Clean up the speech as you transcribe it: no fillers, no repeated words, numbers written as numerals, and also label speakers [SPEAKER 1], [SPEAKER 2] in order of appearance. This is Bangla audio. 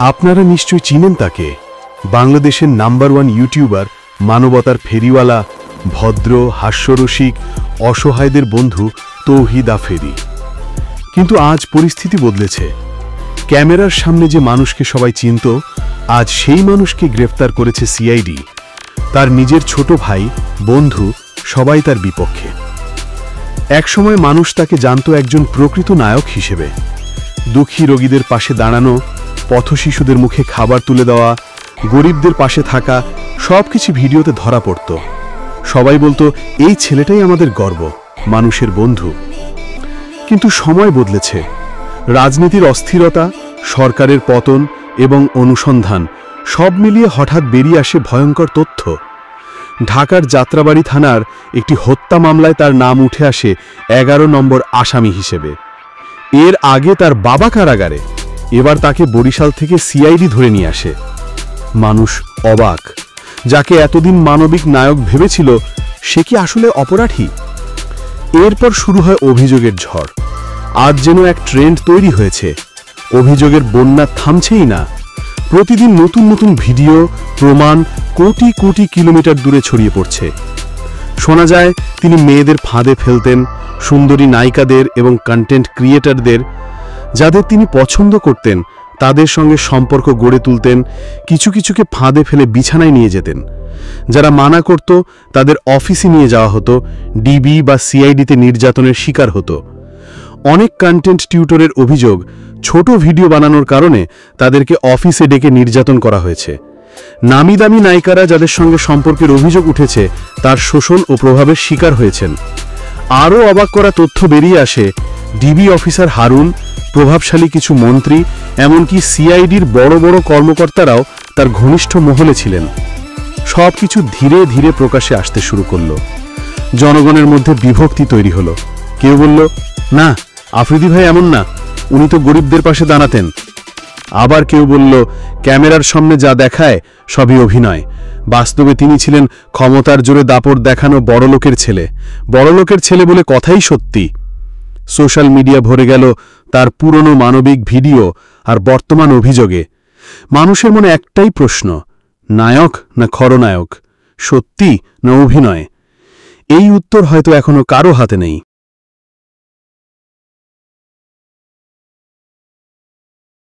[SPEAKER 1] আপনারা নিশ্চয়ই চিনেন তাকে, বাংলাদেশের নাম্বার 1 ইউটিউবার, মানবতার ফেরিওয়ালা, ভদ্র, হাস্যরসিক, অসহায়দের বন্ধু তৌহিদ আফেরি। কিন্তু আজ পরিস্থিতি বদলেছে। ক্যামেরার সামনে যে মানুষকে সবাই চিনত, আজ সেই মানুষকে গ্রেফতার করেছে সিআইডি। তার নিজের ছোট ভাই, বন্ধু, সবাই তার বিপক্ষে। একসময় মানুষ তাকে জানত একজন প্রকৃত নায়ক হিসেবে। দুঃখী রোগীদের পাশে দাঁড়ানো, পথশিশুদের মুখে খাবার তুলে দেওয়া, গরিবদের পাশে থাকা, সবকিছু ভিডিওতে ধরা পড়ত। সবাই বলতো, এই ছেলেটাই আমাদের গর্ব, মানুষের বন্ধু। কিন্তু সময় বদলেছে। রাজনীতির অস্থিরতা, সরকারের পতন এবং অনুসন্ধান সব মিলিয়ে হঠাৎ বেরিয়ে আসে ভয়ঙ্কর তথ্য। ঢাকার যাত্রাবাড়ি থানার একটি হত্যা মামলায় তার নাম উঠে আসে 11 নম্বর আসামি হিসেবে। এর আগে তার বাবা কারাগারে, এবার তাকে বরিশাল থেকে সিআইডি ধরে নিয়ে আসে। মানুষ অবাক। যাকে এতদিন মানবিক নায়ক ভেবেছিল, সে কি আসলে অপরাধী? এরপর শুরু হয় অভিযোগের ঝড়। আজ যেন এক ট্রেন্ড তৈরি হয়েছে। অভিযোগের বন্যা থামছেই না। প্রতিদিন নতুন নতুন ভিডিও, প্রমাণ কোটি কোটি কিলোমিটার দূরে ছড়িয়ে পড়ছে। শোনা যায় তিনি মেয়েদের ফাঁদে ফেলতেন, সুন্দরী নায়িকাদের এবং কন্টেন্ট ক্রিয়েটরদের। যাদের তিনি পছন্দ করতেন তাদের সঙ্গে সম্পর্ক গড়ে তুলতেন, কিছু কিছুকে ফাঁদে ফেলে বিছানায় নিয়ে যেতেন। যারা মানা করত তাদের অফিসে নিয়ে যাওয়া হতো, ডিবি বা সিআইডিতে নির্যাতনের শিকার হতো। অনেক কন্টেন্ট টিউটরের অভিযোগ, ছোট ভিডিও বানানোর কারণে তাদেরকে অফিসে ডেকে নির্যাতন করা হয়েছে। নামি দামি নায়িকারা যাদের সঙ্গে সম্পর্কের অভিযোগ উঠেছে, তার শোষণ ও প্রভাবের শিকার হয়েছেন। আরও অবাক করা তথ্য বেরিয়ে আসে, ডিবি অফিসার হারুন, প্রভাবশালী কিছু মন্ত্রী, এমনকি সিআইডির বড় বড় কর্মকর্তারাও তার ঘনিষ্ঠ মহলে ছিলেন। সবকিছু ধীরে ধীরে প্রকাশে আসতে শুরু করল। জনগণের মধ্যে বিভক্তি তৈরি হলো। কেউ বলল, না, আফ্রিদি ভাই এমন না, উনি তো গরিবদের পাশে দাঁড়াতেন। আবার কেউ বলল, ক্যামেরার সামনে যা দেখায় সবই অভিনয়, বাস্তবে তিনি ছিলেন ক্ষমতার জোরে দাপট দেখানো বড়লোকের ছেলে। বড়লোকের ছেলে বলে কথাই সত্যি। সোশ্যাল মিডিয়া ভরে গেল তার পুরনো মানবিক ভিডিও আর বর্তমান অভিযোগে। মানুষের মনে একটাই প্রশ্ন, নায়ক না খলনায়ক, সত্যি না অভিনয়? এই উত্তর হয়তো এখনো কারো হাতে নেই।